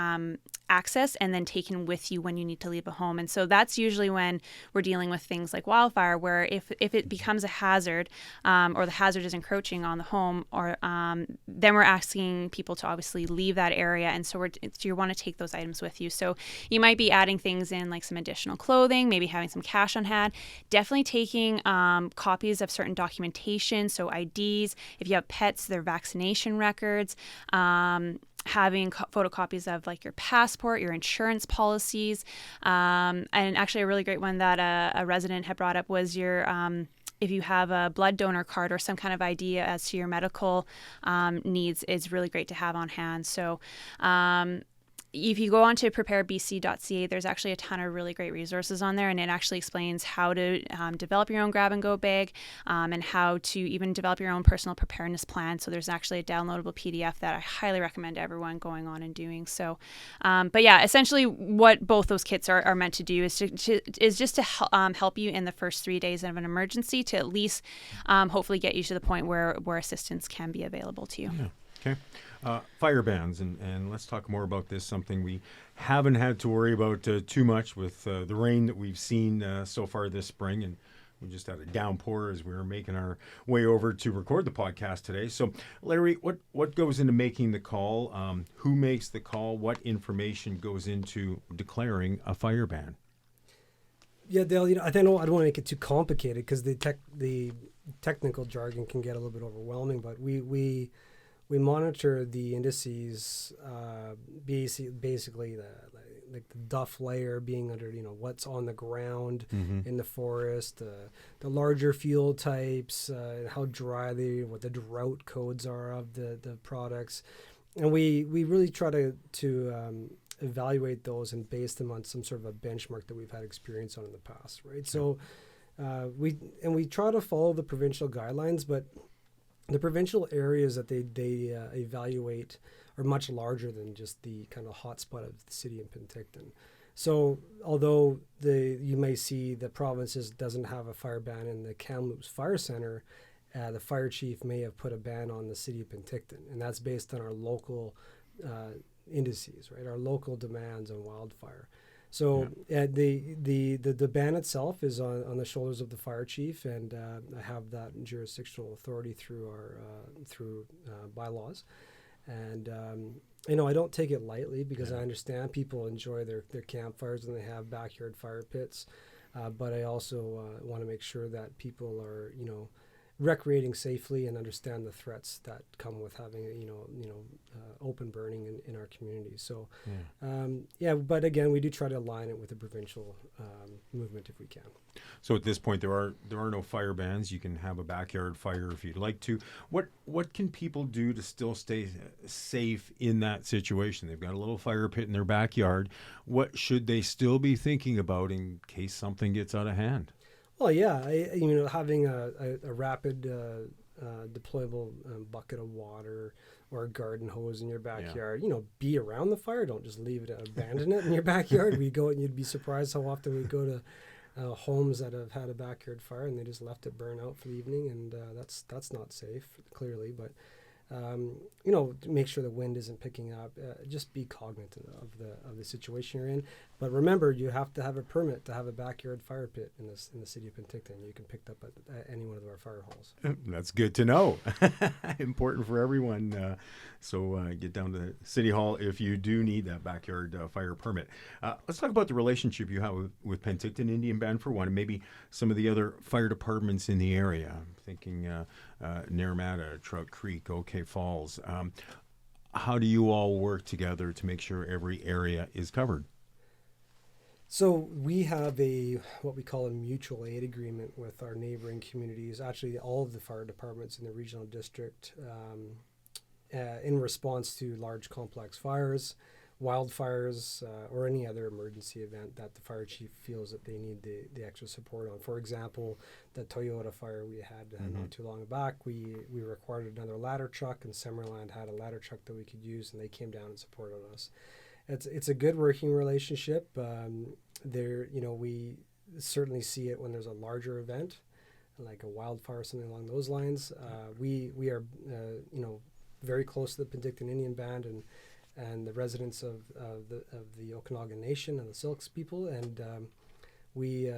accessed and then taken with you when you need to leave a home. And so that's usually when we're dealing with things like wildfire, where if it becomes a hazard or the hazard is encroaching on the home, or then we're asking people to obviously leave that area. And so you want to take those items with you. So you might be adding things in like some additional clothing, maybe having some cash on hand, definitely taking copies of certain documentation, so IDs, if you have pets, their vaccination records, having photocopies of like your passport, your insurance policies, and actually a really great one that a resident had brought up was your if you have a blood donor card or some kind of idea as to your medical needs, is really great to have on hand. So if you go on to preparebc.ca, there's actually a ton of really great resources on there, and it actually explains how to develop your own grab and go bag and how to even develop your own personal preparedness plan. So there's actually a downloadable PDF that I highly recommend to everyone going on and doing. So, but yeah, essentially what both those kits are meant to do is just to help you in the first 3 days of an emergency to at least hopefully get you to the point where assistance can be available to you. Yeah. Okay. Fire bans, and let's talk more about this, something we haven't had to worry about too much with the rain that we've seen so far this spring, and we just had a downpour as we were making our way over to record the podcast today. So, Larry, what goes into making the call? Who makes the call? What information goes into declaring a fire ban? Yeah, Dale, I don't want to make it too complicated because the technical jargon can get a little bit overwhelming, but we monitor the indices, basically the duff layer being under, what's on the ground in the forest, the larger fuel types, how dry what the drought codes are of the products. And we really try to evaluate those and base them on some sort of a benchmark that we've had experience on in the past, right? So we try to follow the provincial guidelines, but the provincial areas that they evaluate are much larger than just the kind of hotspot of the city of Penticton. So although you may see the provinces doesn't have a fire ban in the Kamloops Fire Center, the fire chief may have put a ban on the city of Penticton, and that's based on our local indices, right? Our local demands on wildfire. So the ban itself is on the shoulders of the fire chief, and I have that jurisdictional authority through our bylaws. And I don't take it lightly because I understand people enjoy their campfires and they have backyard fire pits. But I also want to make sure that people are, recreating safely and understand the threats that come with having, open burning in our community. So, but again, we do try to align it with the provincial movement if we can. So at this point, there are no fire bans. You can have a backyard fire if you'd like to. What can people do to still stay safe in that situation? They've got a little fire pit in their backyard. What should they still be thinking about in case something gets out of hand? Well, yeah, having a rapid deployable bucket of water or a garden hose in your backyard, be around the fire. Don't just leave it, abandon it in your backyard. We go and you'd be surprised how often we go to homes that have had a backyard fire and they just left it burn out for the evening, and that's not safe, clearly. But make sure the wind isn't picking up. Just be cognizant of the situation you're in. But remember, you have to have a permit to have a backyard fire pit in the city of PenTALKton. You can pick up at any one of our fire halls. That's good to know. Important for everyone. So get down to City Hall if you do need that backyard fire permit. Let's talk about the relationship you have with PenTALKton Indian Band for one, and maybe some of the other fire departments in the area. I'm thinking Naramata, Trout Creek, OK Falls. How do you all work together to make sure every area is covered? So we have what we call a mutual aid agreement with our neighboring communities, actually all of the fire departments in the regional district, in response to large complex fires, wildfires, or any other emergency event that the fire chief feels that they need the extra support on. For example, the Toyota fire we had not too long back, we required another ladder truck, and Summerland had a ladder truck that we could use, and they came down and supported us. It's a good working relationship. We certainly see it when there's a larger event, like a wildfire or something along those lines. We are very close to the PenTALKton Indian Band and the residents of the Okanagan Nation and the Silks people, and we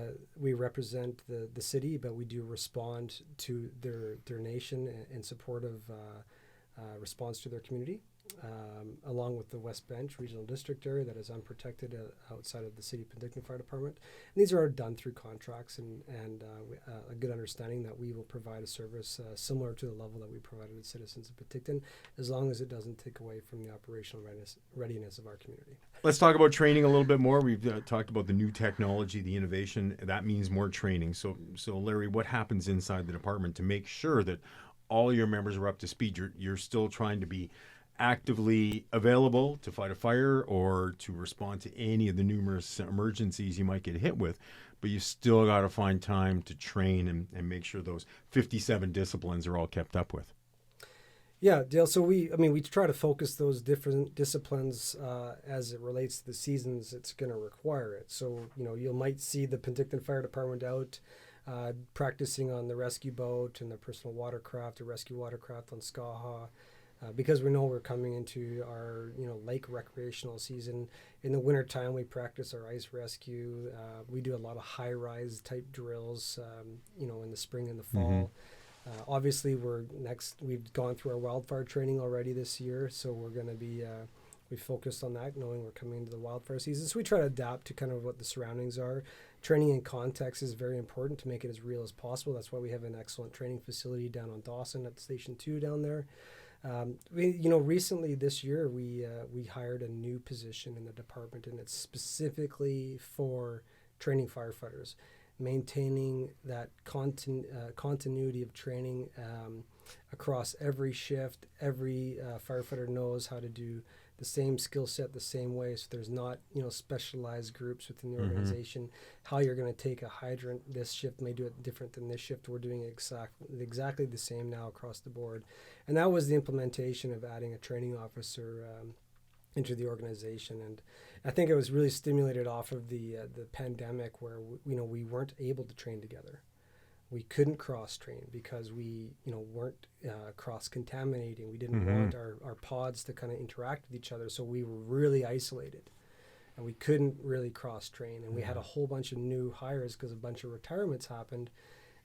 represent the city, but we do respond to their nation in support of response to their community. Along with the West Bench Regional District area that is unprotected outside of the City of PenTALKton Fire Department. And these are done through contracts and a good understanding that we will provide a service similar to the level that we provided to citizens of PenTALKton, as long as it doesn't take away from the operational readiness of our community. Let's talk about training a little bit more. We've talked about the new technology, the innovation. That means more training. So Larry, what happens inside the department to make sure that all your members are up to speed? You're still trying to be actively available to fight a fire or to respond to any of the numerous emergencies you might get hit with, but you still got to find time to train and make sure those 57 disciplines are all kept up with. Yeah, Dale. So we try to focus those different disciplines as it relates to the seasons it's going to require it. So, you might see the PenTALKton Fire Department out practicing on the rescue boat and the personal watercraft or rescue watercraft on Skaha. Because we know we're coming into our lake recreational season. In the wintertime, we practice our ice rescue. We do a lot of high-rise type drills, in the spring and the fall. Obviously, we've gone through our wildfire training already this year, so we're going to be we focused on that, knowing we're coming into the wildfire season. So we try to adapt to kind of what the surroundings are. Training in context is very important to make it as real as possible. That's why we have an excellent training facility down on Dawson at Station 2 down there. Recently this year we hired a new position in the department, and it's specifically for training firefighters, maintaining that continuity of training across every shift. Every firefighter knows how to do the same skill set the same way, so there's not specialized groups within the organization. How you're going to take a hydrant this shift may do it different than this shift. We're doing exactly the same now across the board, and that was the implementation of adding a training officer into the organization. And I think it was really stimulated off of the pandemic, where we weren't able to train together. We couldn't cross-train because we weren't cross-contaminating. We didn't want our pods to kind of interact with each other, so we were really isolated. And we couldn't really cross-train. And we had a whole bunch of new hires because a bunch of retirements happened.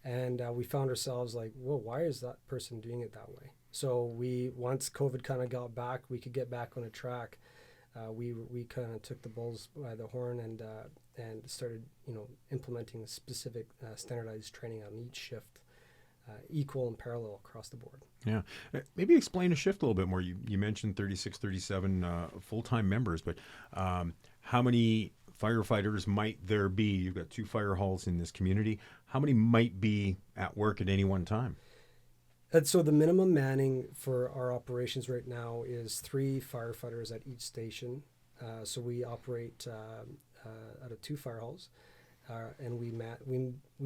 And we found ourselves like, whoa, why is that person doing it that way? So once COVID kind of got back, we could get back on a track. we kind of took the bulls by the horn and started implementing specific standardized training on each shift, equal and parallel across the board. Yeah. Maybe explain a shift a little bit more. You mentioned 36, 37 full-time members, but how many firefighters might there be? You've got 2 fire halls in this community. How many might be at work at any one time? And so the minimum manning for our operations right now is 3 firefighters at each station. So we operate out of 2 fire halls, and we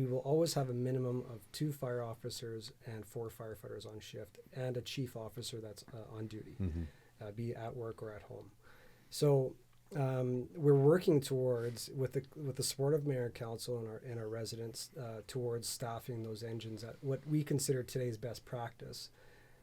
will always have a minimum of 2 fire officers and 4 firefighters on shift, and a chief officer that's on duty, be at work or at home. So we're working towards, with the support of Mayor and Council and our residents, towards staffing those engines at what we consider today's best practice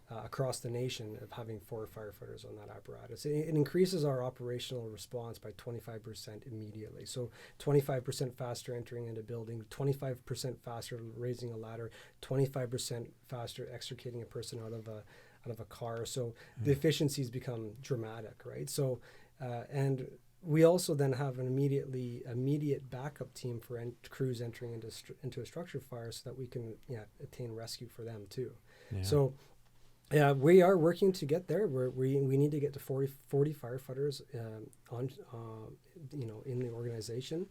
across the nation of having 4 firefighters on that apparatus. It increases our operational response by 25% immediately. So 25% faster entering into a building, 25% faster raising a ladder, 25% faster extricating a person out of a car. So the efficiencies become dramatic, right? So and we also then have an immediate backup team for crews entering into a structure fire, so that we can attain rescue for them too. Yeah. So we are working to get there. We need to get to 40 firefighters in the organization,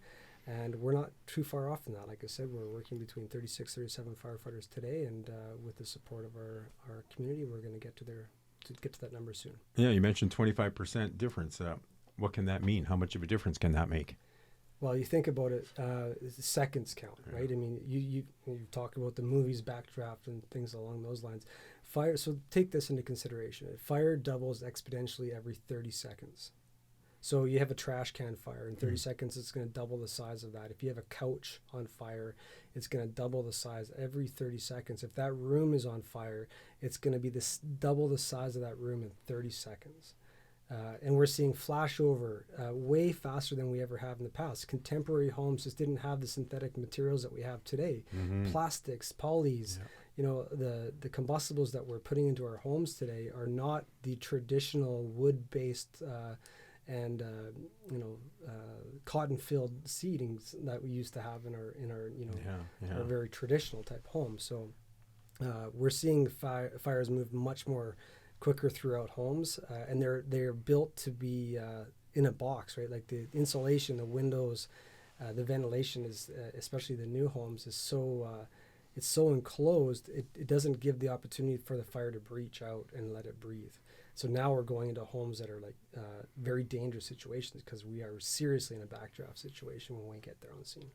and we're not too far off from that. Like I said, we're working between 36, 37 firefighters today, and with the support of our community, we're going to get to that number soon. Yeah, you mentioned 25% difference. What can that mean? How much of a difference can that make? Well, you think about it, seconds count, right? I mean, you talk about the movies backdraft and things along those lines. Fire. So take this into consideration. Fire doubles exponentially every 30 seconds. So you have a trash can fire. In 30 seconds, it's going to double the size of that. If you have a couch on fire, it's going to double the size every 30 seconds. If that room is on fire, it's going to be double the size of that room in 30 seconds. And we're seeing flashover way faster than we ever have in the past. Contemporary homes just didn't have the synthetic materials that we have today. Plastics, polys, the combustibles that we're putting into our homes today are not the traditional wood-based and cotton-filled seatings that we used to have in our very traditional type homes. So we're seeing fires move much more quicker throughout homes, and they're built to be in a box, right? Like the insulation, the windows, the ventilation is, especially the new homes, is so it's so enclosed. It doesn't give the opportunity for the fire to breach out and let it breathe. So now we're going into homes that are like very dangerous situations, because we are seriously in a backdraft situation when we get there on scene.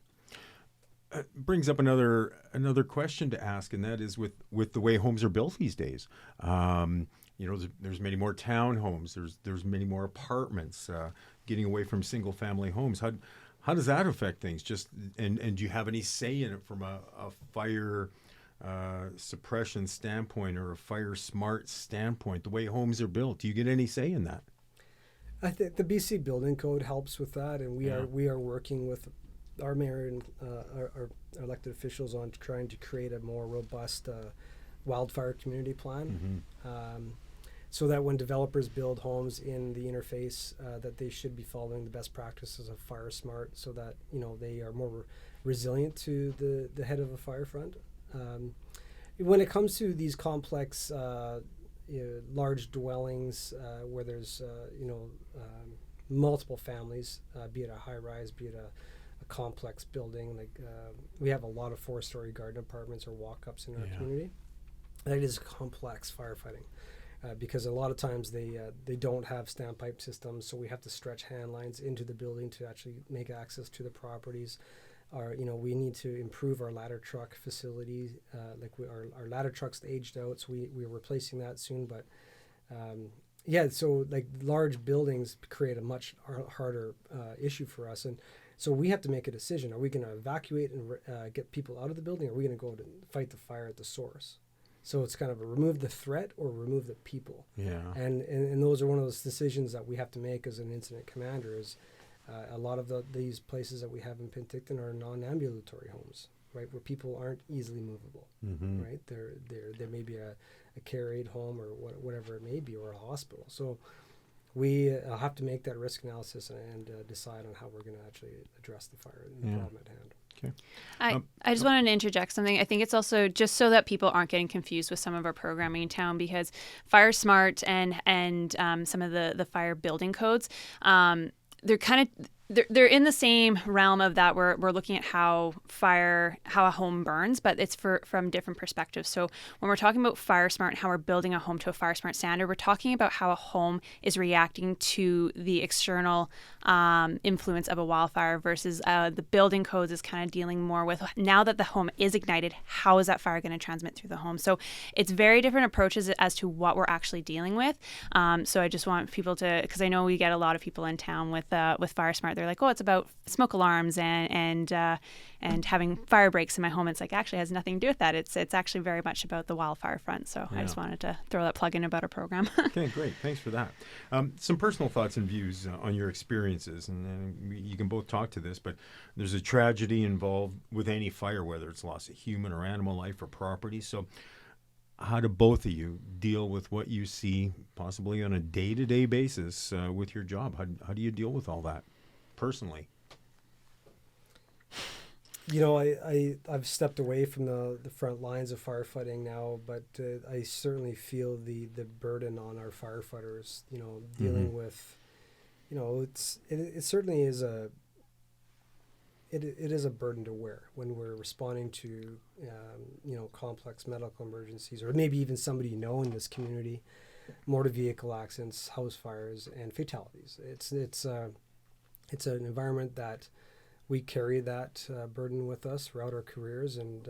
Brings up another question to ask, and that is with the way homes are built these days. There's many more townhomes. There's many more apartments. Getting away from single family homes. How does that affect things? And do you have any say in it from a fire suppression standpoint or a fire smart standpoint? The way homes are built, do you get any say in that? I think the BC Building Code helps with that, and we are working with our mayor and our elected officials on trying to create a more robust wildfire community plan, so that when developers build homes in the interface, that they should be following the best practices of Fire Smart, so that they are more resilient to the head of a fire front. When it comes to these complex, large dwellings where there's multiple families, be it a high rise, be it a complex building, like we have a lot of 4-story garden apartments or walk-ups in our community. That is complex firefighting, because a lot of times they don't have standpipe systems, so we have to stretch hand lines into the building to actually make access to the properties. We need to improve our ladder truck facility. Our ladder truck's aged out, so we're replacing that soon. But so like large buildings create a much harder issue for us, and so we have to make a decision. Are we going to evacuate and get people out of the building, or are we going to go to fight the fire at the source? So it's kind of a remove the threat or remove the people. Yeah. And those are one of those decisions that we have to make as an incident commander. Is a lot of these places that we have in PenTALKton are non-ambulatory homes, right, where people aren't easily movable, right? There may be a care aid home or whatever it may be, or a hospital. So we have to make that risk analysis and decide on how we're going to actually address the fire and the problem at hand. Okay. I just wanted to interject something. I think it's also just so that people aren't getting confused with some of our programming in town, because Fire Smart and some of the fire building codes, they're kind of they're in the same realm of that we're looking at how a home burns, but it's from different perspectives. So when we're talking about Fire Smart and how we're building a home to a Fire Smart standard, we're talking about how a home is reacting to the external influence of a wildfire, versus the building codes is kind of dealing more with, now that the home is ignited, how is that fire going to transmit through the home? So it's very different approaches as to what we're actually dealing with. So I just want people to, because I know we get a lot of people in town with Fire Smart. They're like, oh, it's about smoke alarms and having fire breaks in my home. It's like, actually has nothing to do with that. It's actually very much about the wildfire front. So I just wanted to throw that plug in about our program. Okay, great. Thanks for that. Some personal thoughts and views on your experiences, and you can both talk to this, but there's a tragedy involved with any fire, whether it's loss of human or animal life or property. So how do both of you deal with what you see possibly on a day-to-day basis with your job? How do you deal with all that personally? I've stepped away from the front lines of firefighting now, but I certainly feel the burden on our firefighters, dealing with, it certainly is it is a burden to wear when we're responding to, complex medical emergencies, or maybe even somebody in this community, motor vehicle accidents, house fires, and fatalities. It's an environment that we carry that burden with us throughout our careers, and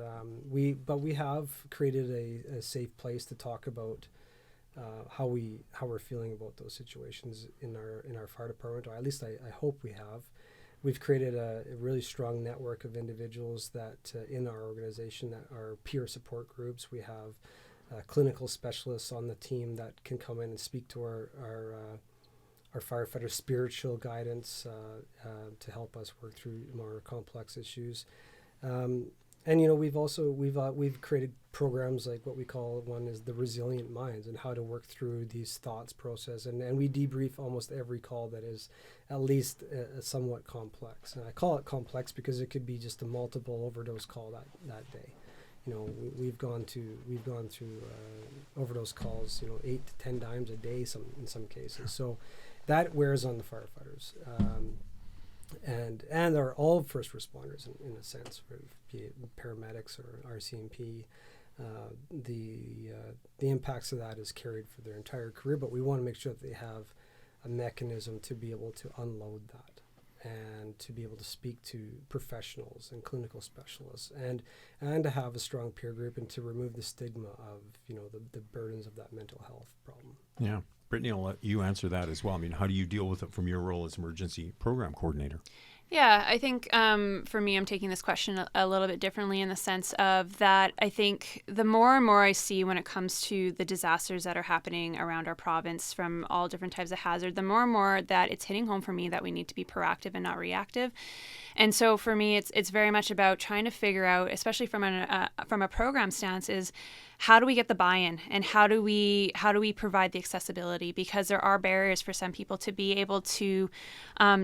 we have created a safe place to talk about how we're feeling about those situations in our fire department, or at least I hope we have. We've created a really strong network of individuals that in our organization that are peer support groups. We have clinical specialists on the team that can come in and speak to our firefighter spiritual guidance to help us work through more complex issues. We've created programs like what we call, one is the Resilient Minds, and how to work through these thoughts process. And we debrief almost every call that is at least somewhat complex. And I call it complex because it could be just a multiple overdose call that day. We've gone through overdose calls, 8 to 10 times a day in some cases. So that wears on the firefighters, and are all first responders in a sense, be it paramedics or RCMP. The impacts of that is carried for their entire career, but we want to make sure that they have a mechanism to be able to unload that, and to be able to speak to professionals and clinical specialists, and to have a strong peer group, and to remove the stigma of the burdens of that mental health problem. Yeah. Brittany, I'll let you answer that as well. I mean, how do you deal with it from your role as emergency program coordinator? Yeah, I think for me, I'm taking this question a little bit differently, in the sense of that I think the more and more I see when it comes to the disasters that are happening around our province from all different types of hazard, the more and more that it's hitting home for me that we need to be proactive and not reactive. And so for me, it's very much about trying to figure out, especially from a program stance, is how do we get the buy-in, and how do we provide the accessibility? Because there are barriers for some people to be able to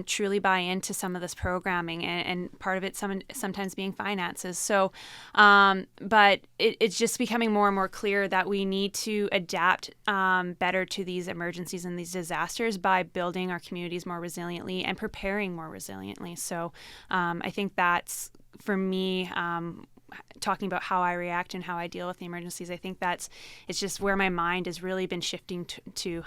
truly buy into some of this programming, and part of it sometimes being finances. So, but it's just becoming more and more clear that we need to adapt better to these emergencies and these disasters by building our communities more resiliently and preparing more resiliently. So I think that's, for me, talking about how I react and how I deal with the emergencies, I think it's just where my mind has really been shifting to.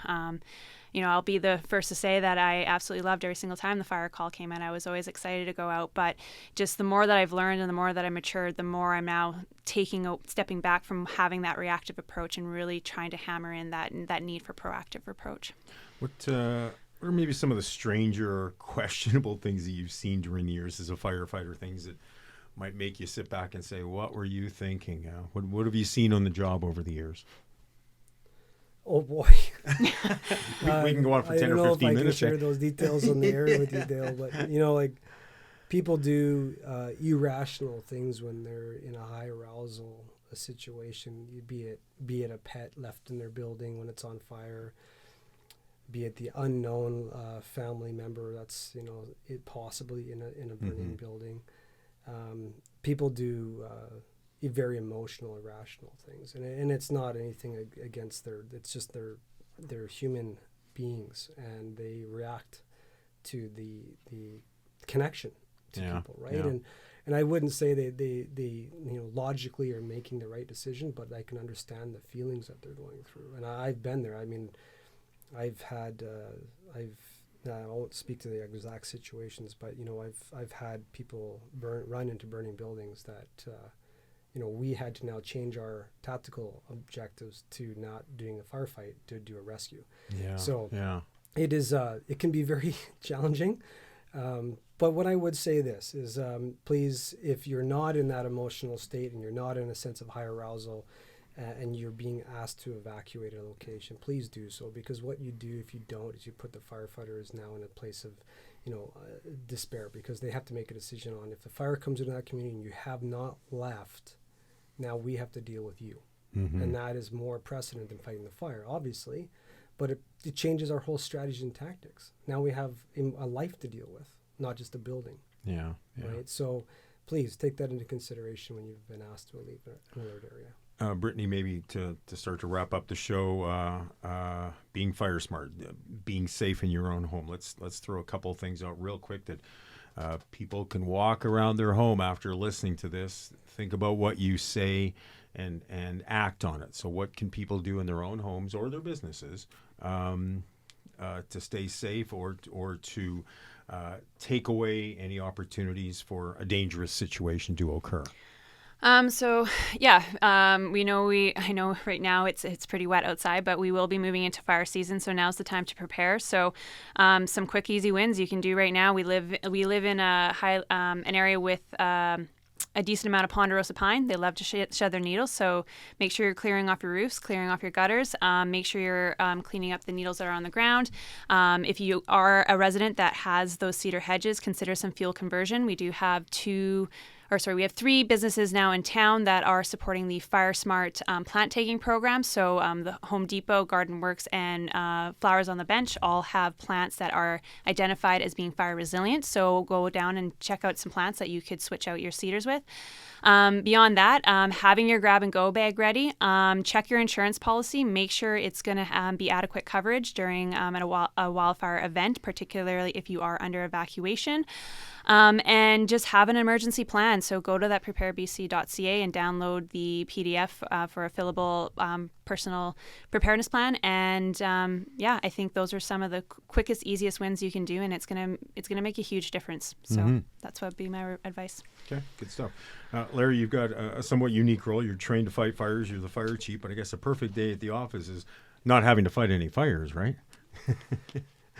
I'll be the first to say that I absolutely loved every single time the fire call came in. I was always excited to go out, but just the more that I've learned and the more that I matured, the more I'm now stepping back from having that reactive approach and really trying to hammer in that need for proactive approach. What are maybe some of the stranger or questionable things that you've seen during the years as a firefighter, things that might make you sit back and say, what were you thinking? What have you seen on the job over the years? Oh boy. we can go on for 10 or 15 minutes. I don't know if I can share those details on the air with you, Dale, but people do irrational things when they're in a high arousal situation, be it a pet left in their building when it's on fire, be it the unknown family member that's, you know, it possibly in a burning building. People do very emotional, irrational things, and it's not anything against it's just they're human beings, and they react to the connection to people, right? Yeah. And I wouldn't say they you know, logically are making the right decision, but I can understand the feelings that they're going through, and I've been there. I mean, I've had I won't speak to the exact situations, but you know, I've had people run into burning buildings that you know, we had to now change our tactical objectives to not doing a firefight to do a rescue. Yeah. So yeah. it is it can be very challenging. But what I would say this is, please, if you're not in that emotional state and you're not in a sense of high arousal, and you're being asked to evacuate a location, please do so, because what you do if you don't is you put the firefighters now in a place of, you know, despair, because they have to make a decision on if the fire comes into that community and you have not left, now we have to deal with you. And that is more precedent than fighting the fire, obviously, but it changes our whole strategy and tactics. Now we have a life to deal with, not just a building. Yeah. Right. So please take that into consideration when you've been asked to leave an alert area. Brittany, maybe to start to wrap up the show, being fire smart, being safe in your own home. Let's throw a couple of things out real quick that people can walk around their home after listening to this. Think about what you say and act on it. So what can people do in their own homes or their businesses to stay safe or to take away any opportunities for a dangerous situation to occur? I know right now it's pretty wet outside, but we will be moving into fire season, so now's the time to prepare. So, some quick, easy wins you can do right now. We live in an area with a decent amount of ponderosa pine. They love to shed their needles, so make sure you're clearing off your roofs, clearing off your gutters. Make sure you're cleaning up the needles that are on the ground. If you are a resident that has those cedar hedges, consider some fuel conversion. We do have we have 3 businesses now in town that are supporting the Fire Smart plant taking program. So the Home Depot, Garden Works, and Flowers on the Bench all have plants that are identified as being fire resilient. So go down and check out some plants that you could switch out your cedars with. Beyond that, having your grab and go bag ready. Check your insurance policy. Make sure it's going to be adequate coverage during a wildfire event, particularly if you are under evacuation. And just have an emergency plan. So go to that preparebc.ca and download the PDF for a fillable personal preparedness plan. And I think those are some of the quickest, easiest wins you can do, and it's gonna make a huge difference. So that's what would be my advice. Okay, good stuff. Larry, you've got a somewhat unique role. You're trained to fight fires. You're the fire chief, but I guess a perfect day at the office is not having to fight any fires, right?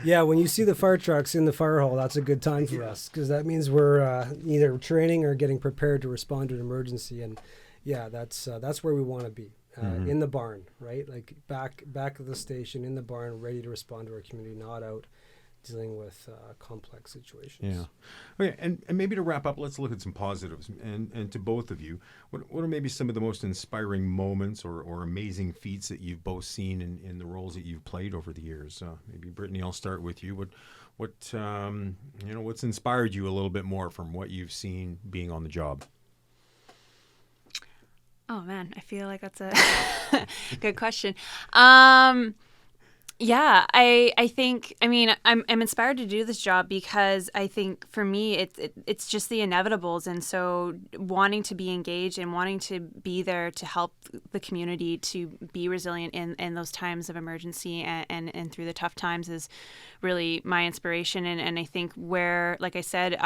Yeah, when you see the fire trucks in the fire hall, that's a good time for us, because that means we're either training or getting prepared to respond to an emergency. And yeah, that's where we want to be, in the barn, right? Like back at the station, in the barn, ready to respond to our community, not out dealing with complex situations. Yeah. Okay, and maybe to wrap up, let's look at some positives. And to both of you, what are maybe some of the most inspiring moments or amazing feats that you've both seen in the roles that you've played over the years? Maybe Brittany, I'll start with you. What's inspired you a little bit more from what you've seen being on the job? Oh man, I feel like that's a good question. Yeah, I think, I mean, I'm inspired to do this job because I think for me it's just the inevitables, and so wanting to be engaged and wanting to be there to help the community to be resilient in those times of emergency and through the tough times is really my inspiration. And I think where, like I said,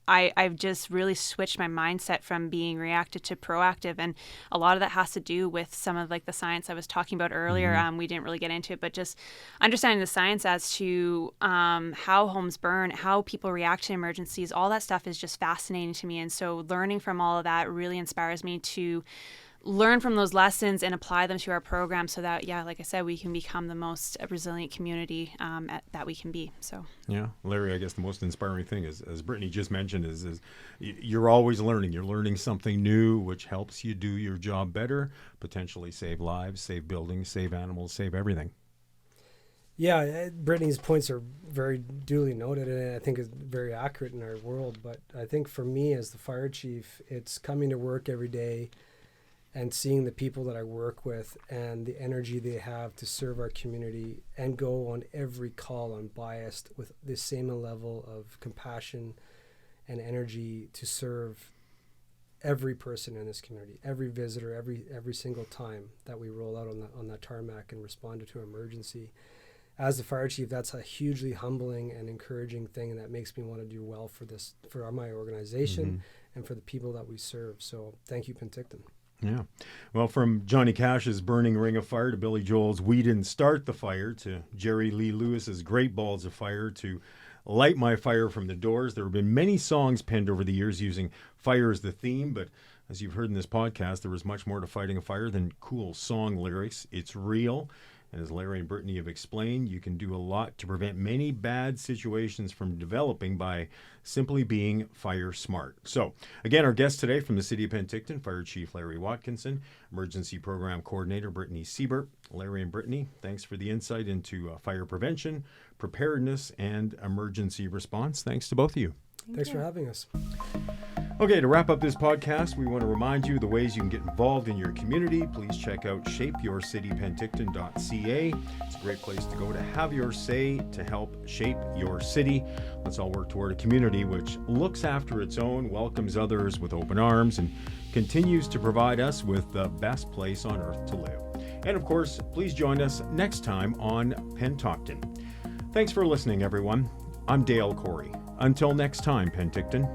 I've just really switched my mindset from being reactive to proactive, and a lot of that has to do with some of like the science I was talking about earlier. We didn't really get into it, but just understanding the science as to how homes burn, how people react to emergencies, all that stuff is just fascinating to me. And so learning from all of that really inspires me to learn from those lessons and apply them to our program so that, like I said, we can become the most resilient community that we can be. So yeah, Larry, I guess the most inspiring thing is, as Brittany just mentioned, is you're always learning. You're learning something new, which helps you do your job better, potentially save lives, save buildings, save animals, save everything. Yeah, Brittany's points are very duly noted, and I think is very accurate in our world. But I think for me as the fire chief, it's coming to work every day and seeing the people that I work with and the energy they have to serve our community and go on every call unbiased with the same level of compassion and energy to serve every person in this community, every visitor, every single time that we roll out on that tarmac and respond to an emergency. As the fire chief, that's a hugely humbling and encouraging thing, and that makes me want to do well for my organization and for the people that we serve. So thank you, PenTALKton. Yeah. Well, from Johnny Cash's Burning Ring of Fire to Billy Joel's We Didn't Start the Fire to Jerry Lee Lewis's Great Balls of Fire to Light My Fire from the Doors, there have been many songs penned over the years using fire as the theme, but as you've heard in this podcast, there was much more to fighting a fire than cool song lyrics. It's real. And as Larry and Brittany have explained, you can do a lot to prevent many bad situations from developing by simply being fire smart. So, again, our guest today from the City of PenTALKton, Fire Chief Larry Watkinson, Emergency Program Coordinator Brittany Siebert. Larry and Brittany, thanks for the insight into fire prevention, preparedness, and emergency response. Thanks to both of you. Thanks for having us. Okay, to wrap up this podcast, we want to remind you the ways you can get involved in your community. Please check out shapeyourcitypenticton.ca. It's a great place to go to have your say to help shape your city. Let's all work toward a community which looks after its own, welcomes others with open arms, and continues to provide us with the best place on earth to live. And of course, please join us next time on PenTALKton. Thanks for listening, everyone. I'm Dale Corey. Until next time, PenTALKton.